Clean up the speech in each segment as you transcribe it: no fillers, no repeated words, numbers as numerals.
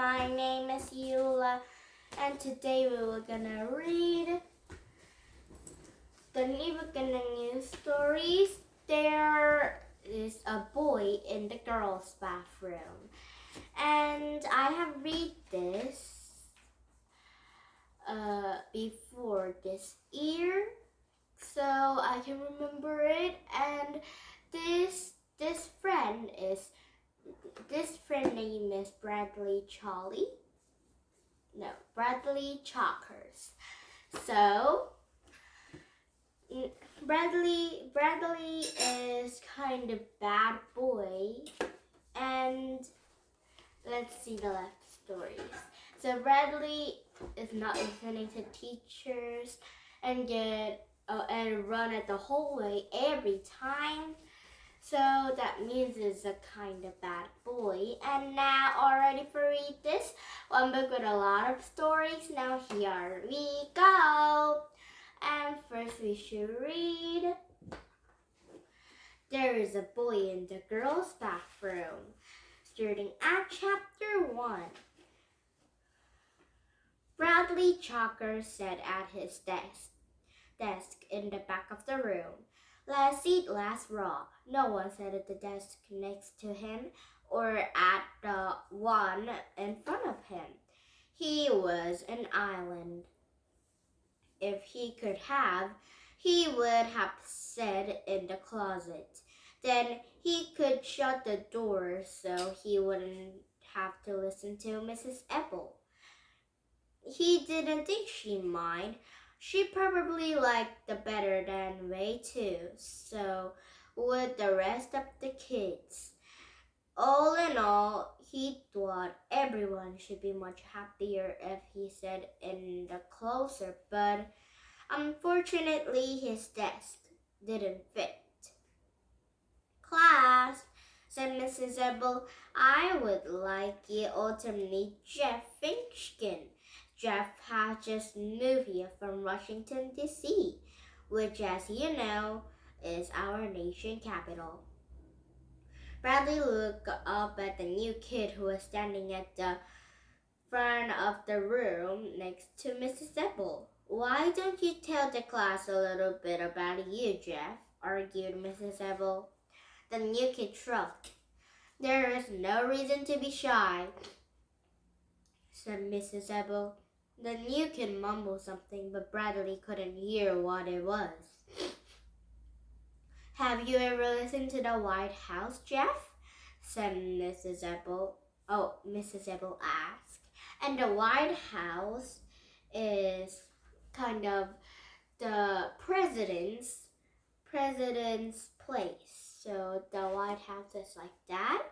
My name is Eula, and today we were gonna read the new book in the new stories. There is a boy in the girls' bathroom, and I have read this before this year, so I can remember it. And this friend name is Bradley Chalkers. So Bradley is kind of bad boy, and let's see the left stories. So Bradley is not listening to teachers and and run at the hallway every time. So that means he's a kind of bad boy. And now, all ready for read this? One book with a lot of stories. Now here we go. And first we should read There is a Boy in the Girls' Bathroom, starting at chapter 1. Bradley Chalkers sat at his desk in the back of the room. Last seat, last row. No one sat at the desk next to him or at the one in front of him. He was an island. If he could have, he would have sat in the closet. Then he could shut the door so he wouldn't have to listen to Mrs. Apple. He didn't think she'd mind. She probably liked the better than way too, so would the rest of the kids. All in all, he thought everyone should be much happier if he sat in the closer, but unfortunately his desk didn't fit. Class, said Mrs. Ebel, I would like you all to meet Jeff Finchkin. Jeff has just moved here from Washington, D.C., which, as you know, is our nation capital. Bradley looked up at the new kid who was standing at the front of the room next to Mrs. Apple. Why don't you tell the class a little bit about you, Jeff? Argued Mrs. Apple. The new kid shrugged. There is no reason to be shy, said Mrs. Apple. The new kid mumbled something, but Bradley couldn't hear what it was. Have you ever listened to the White House, Jeff? Said Mrs. Apple. Oh, Mrs. Apple asked. And the White House is kind of the president's place. So the White House is like that.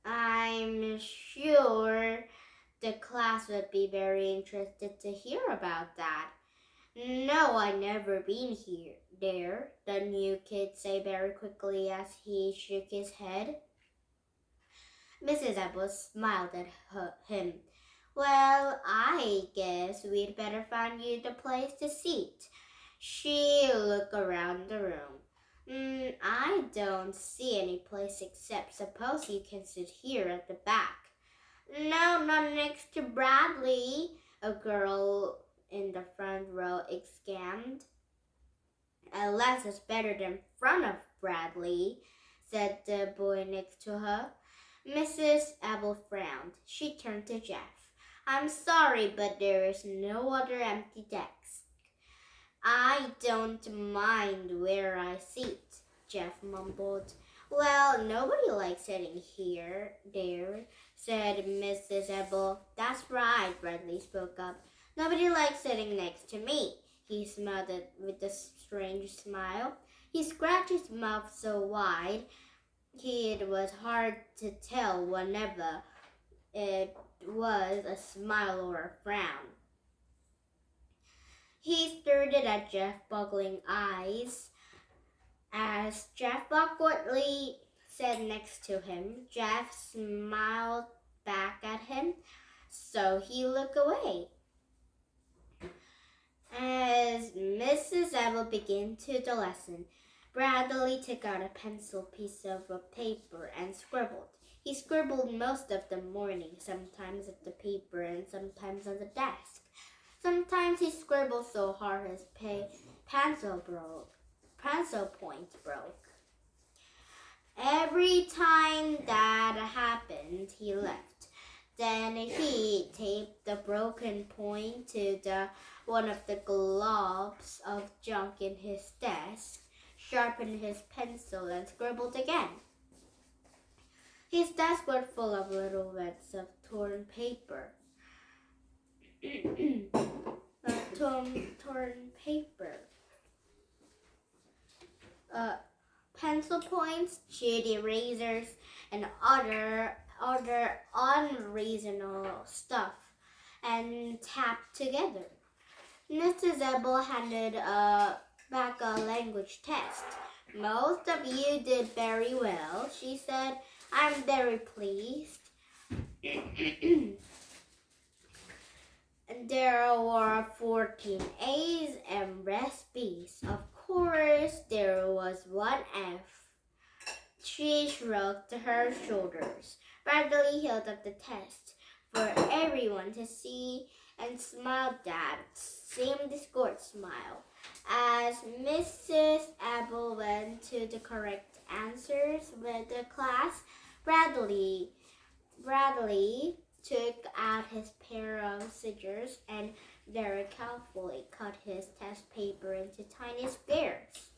I'm sure the class would be very interested to hear about that. No, I never been there, the new kid said very quickly as he shook his head. Mrs. Apple smiled at him. Well, I guess we'd better find you the place to sit. She looked around the room. I don't see any place except suppose you can sit here at the back. No, not next to Bradley, a girl in the front row exclaimed. Unless it's better than front of Bradley, said the boy next to her. Mrs. Apple frowned. She turned to Jeff. I'm sorry, but there is no other empty desk. I don't mind where I sit, Jeff mumbled. Well, nobody likes sitting there, said Mrs. Apple. That's right, Bradley spoke up. Nobody likes sitting next to me, he smiled with a strange smile. He scratched his mouth so wide it was hard to tell whenever it was a smile or a frown. He stared at Jeff boggling eyes. As Jeff awkwardly sat next to him, Jeff smiled back at him, so he looked away. As Mrs. Apple began the lesson, Bradley took out a pencil piece of paper and scribbled. He scribbled most of the morning, sometimes at the paper and sometimes on the desk. Sometimes he scribbled so hard his pencil point broke. Every time that happened, he left. Then he taped the broken point to one of the globs of junk in his desk, sharpened his pencil, and scribbled again. His desk was full of little bits of torn paper. torn paper. Pencil points, chewed erasers, and other unreasonable stuff, and tapped together. Mrs. Abel handed back a language test. Most of you did very well, she said. I'm very pleased. There were 14 A's and rest B's. Of course, there was one F. She shrugged her shoulders. Bradley held up the test for everyone to see and smiled that same discord smile. As Mrs. Abel went to the correct answers with the class, Bradley took out his pair of scissors and very carefully cut his test paper into tiny squares.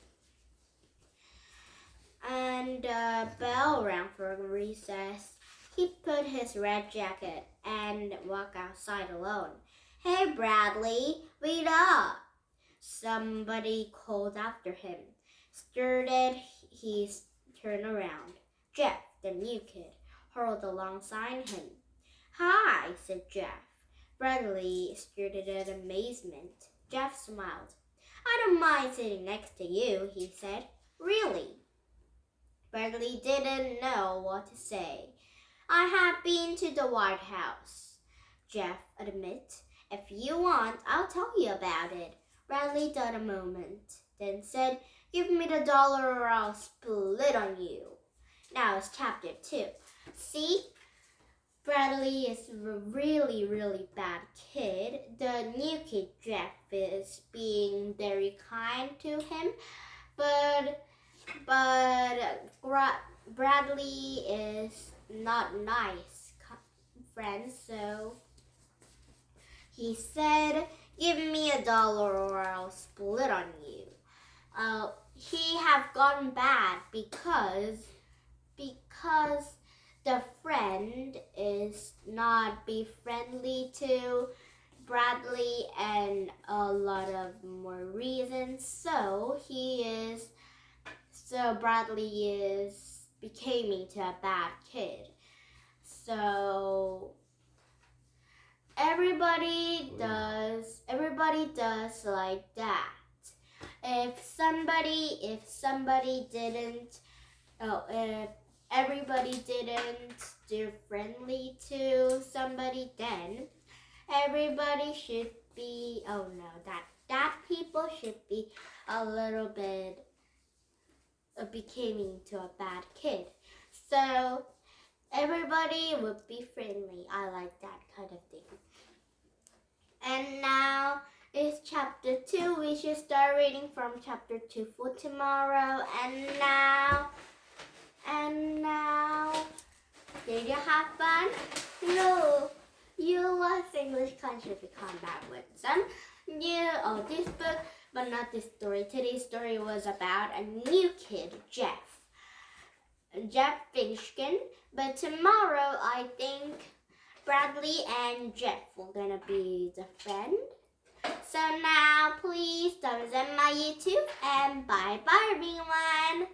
And the bell rang for recess. He put his red jacket and walked outside alone. Hey, Bradley, wait up! Somebody called after him. Startled, he turned around. Jeff, the new kid, hurled alongside him. Hi, said Jeff. Bradley stared in amazement. Jeff smiled. I don't mind sitting next to you, he said. Really? Bradley didn't know what to say. I have been to the White House, Jeff admitted. If you want, I'll tell you about it. Bradley thought a moment, then said, Give me the dollar or I'll split on you. Now it's chapter 2. See? Bradley is a really, really bad kid. The new kid, Jeff, is being very kind to him, but Bradley is not nice, friends, so he said, Give me $1 or I'll split on you. He have gone bad because the friend is not be friendly to Bradley and a lot of more reasons. So Bradley is becoming to a bad kid. So everybody does like that. If everybody didn't do friendly to somebody, then everybody should be, that people should be a little bit becoming to a bad kid. So everybody would be friendly. I like that kind of thing. And now it's chapter 2. We should start reading from chapter 2 for tomorrow. And now, did you have fun? No, you lost English country to come back with some new this book, but not this story. Today's story was about a new kid, Jeff Finchkin. But tomorrow, I think Bradley and Jeff were gonna be the friend. So now, please thumbs up my YouTube and bye bye everyone.